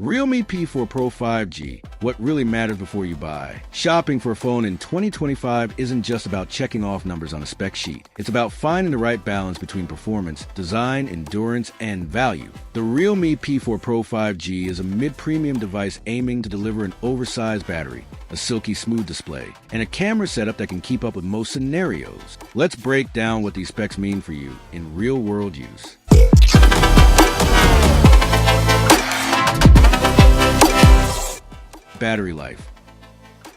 RealMe P4 Pro 5G, what really matters before you buy. Shopping for a phone in 2025 isn't just about checking off numbers on a spec sheet. It's about finding the right balance between performance, design, endurance, and value. The RealMe P4 Pro 5G is a mid-premium device aiming to deliver an oversized battery, a silky smooth display, and a camera setup that can keep up with most scenarios. Let's break down what these specs mean for you in real-world use. Battery life.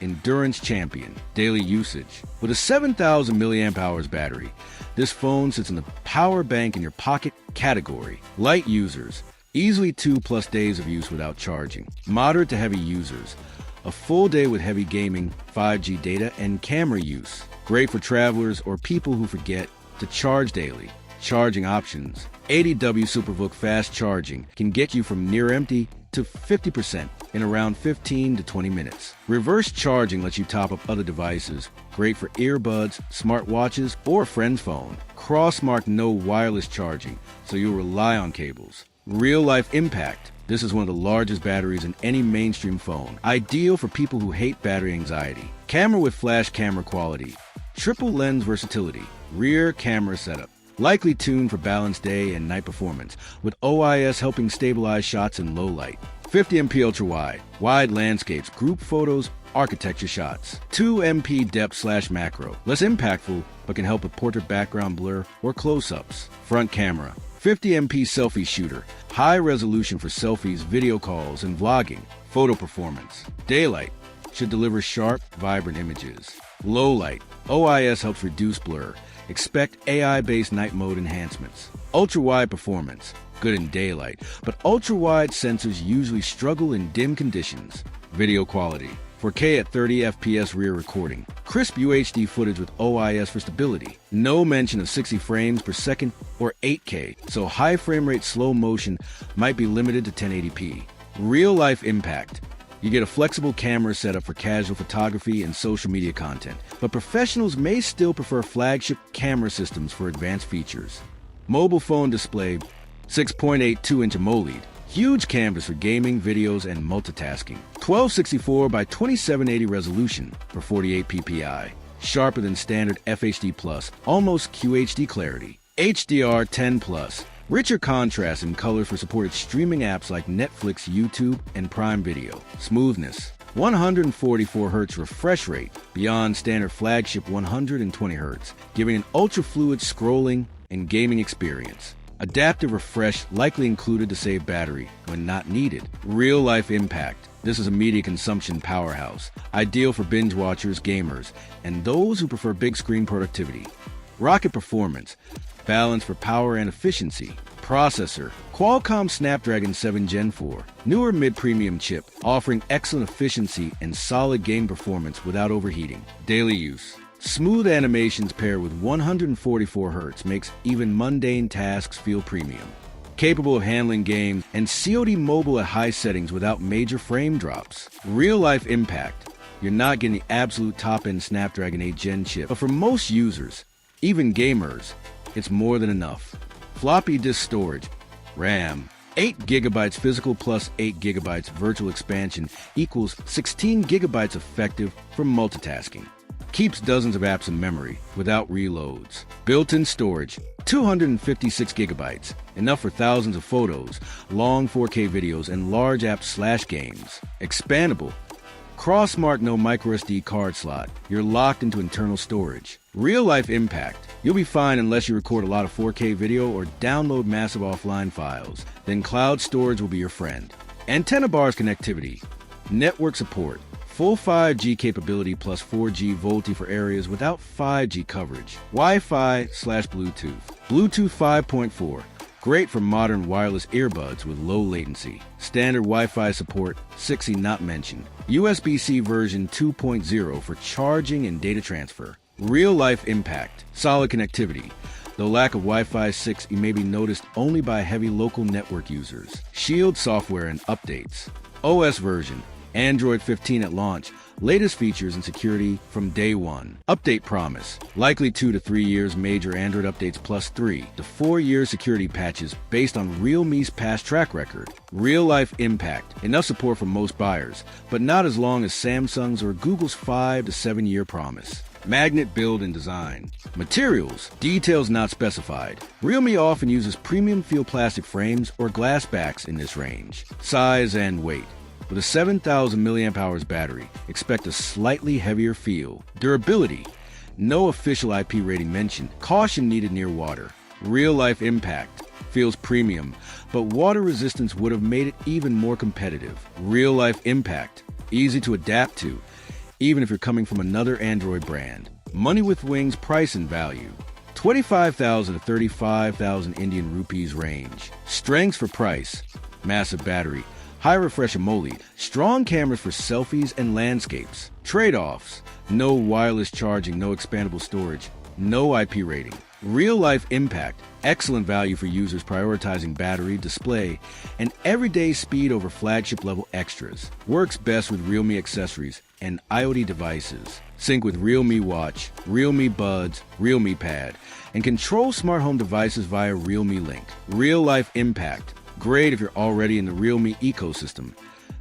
Endurance champion. Daily usage. With a 7,000 mAh battery, this phone sits in the power bank in your pocket category. Light users. Easily 2+ days of use without charging. Moderate to heavy users. A full day with heavy gaming, 5G data, and camera use. Great for travelers or people who forget to charge daily. Charging options. 80W SuperVOOC fast charging can get you from near empty to 50% in around 15 to 20 minutes. Reverse charging lets you top up other devices. Great for earbuds, smartwatches, or a friend's phone. Crossmark no wireless charging, so you'll rely on cables. Real-life impact. This is one of the largest batteries in any mainstream phone. Ideal for people who hate battery anxiety. Camera with flash camera quality. Triple lens versatility. Rear camera setup. Likely tuned for balanced day and night performance, with OIS helping stabilize shots in low light. 50MP ultra-wide, wide landscapes, group photos, architecture shots. 2MP depth/macro, less impactful, but can help with portrait background blur or close-ups. Front camera, 50MP selfie shooter, high resolution for selfies, video calls, and vlogging. Photo performance. Daylight, should deliver sharp, vibrant images. Low light, OIS helps reduce blur. Expect AI-based night mode enhancements. Ultra-wide performance, good in daylight, but ultra-wide sensors usually struggle in dim conditions. Video quality, 4K at 30 FPS rear recording. Crisp UHD footage with OIS for stability. No mention of 60 frames per second or 8K, so high frame rate slow motion might be limited to 1080p. Real-life impact. You get a flexible camera setup for casual photography and social media content, but professionals may still prefer flagship camera systems for advanced features. Mobile phone display, 6.82-inch AMOLED, huge canvas for gaming, videos, and multitasking. 1264 by 2780 resolution for 48 ppi, sharper than standard FHD+, almost QHD clarity. HDR10+. Richer contrast and color for supported streaming apps like Netflix, YouTube, and Prime Video. Smoothness. 144Hz refresh rate beyond standard flagship 120Hz, giving an ultra-fluid scrolling and gaming experience. Adaptive refresh likely included to save battery when not needed. Real-life impact. This is a media consumption powerhouse, ideal for binge watchers, gamers, and those who prefer big screen productivity. Rocket performance. Balance for power and efficiency. Processor, Qualcomm Snapdragon 7 Gen 4, newer mid-premium chip, offering excellent efficiency and solid game performance without overheating. Daily use. Smooth animations paired with 144Hz makes even mundane tasks feel premium. Capable of handling games and COD mobile at high settings without major frame drops. Real-life impact. You're not getting the absolute top-end Snapdragon 8 Gen chip, but for most users, even gamers, it's more than enough. Floppy disk storage, RAM, 8GB physical plus 8GB virtual expansion equals 16GB effective for multitasking. Keeps dozens of apps in memory without reloads. Built-in storage, 256GB, enough for thousands of photos, long 4K videos, and large apps/games. Expandable. Crossmark no microSD card slot. You're locked into internal storage. Real-life impact. You'll be fine unless you record a lot of 4K video or download massive offline files. Then cloud storage will be your friend. Antenna bars connectivity. Network support. Full 5G capability plus 4G VoLTE for areas without 5G coverage. Wi-Fi/Bluetooth. Bluetooth 5.4. Great for modern wireless earbuds with low latency. Standard Wi-Fi support, 6E not mentioned. USB-C version 2.0 for charging and data transfer. Real-life impact. Solid connectivity. Though lack of Wi-Fi 6E may be noticed only by heavy local network users. Shield software and updates. OS version. Android 15 at launch, Latest features and security from day one. Update promise. Likely 2 to 3 years major Android updates plus 3 to 4 year security patches based on RealMe's past track record. Real-life impact. Enough support for most buyers, but not as long as Samsung's or Google's 5 to 7 year promise. Magnet build and design. Materials. Details not specified. RealMe often uses premium feel plastic frames or glass backs in this range. Size and weight. With a 7,000 mAh battery, expect a slightly heavier feel. Durability. No official IP rating mentioned. Caution needed near water. Real-life impact. Feels premium, but water resistance would have made it even more competitive. Real-life impact. Easy to adapt to, even if you're coming from another Android brand. Money with Wings price and value. 25,000 to 35,000 Indian rupees range. Strengths for price. Massive battery. High refresh AMOLED. Strong cameras for selfies and landscapes. Trade-offs. No wireless charging, no expandable storage. No IP rating. Real-life impact. Excellent value for users prioritizing battery, display, and everyday speed over flagship-level extras. Works best with RealMe accessories and IoT devices. Sync with RealMe Watch, RealMe Buds, RealMe Pad, and control smart home devices via RealMe Link. Real-life impact. Great if you're already in the RealMe ecosystem.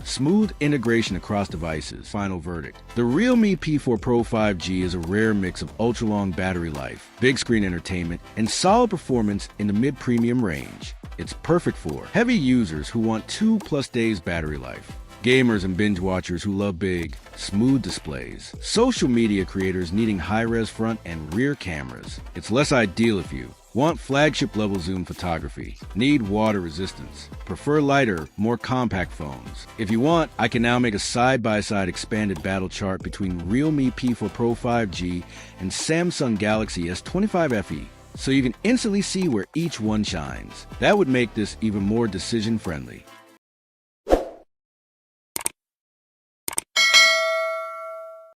Smooth integration across devices. Final verdict. The RealMe P4 Pro 5G is a rare mix of ultra-long battery life, big screen entertainment, and solid performance in the mid-premium range. It's perfect for heavy users who want 2+ days battery life, gamers and binge watchers who love big, smooth displays, social media creators needing high-res front and rear cameras. It's less ideal if you want flagship-level zoom photography, need water resistance, prefer lighter, more compact phones. If you want, I can now make a side-by-side expanded battle chart between RealMe P4 Pro 5G and Samsung Galaxy S25 FE, so you can instantly see where each one shines. That would make this even more decision-friendly.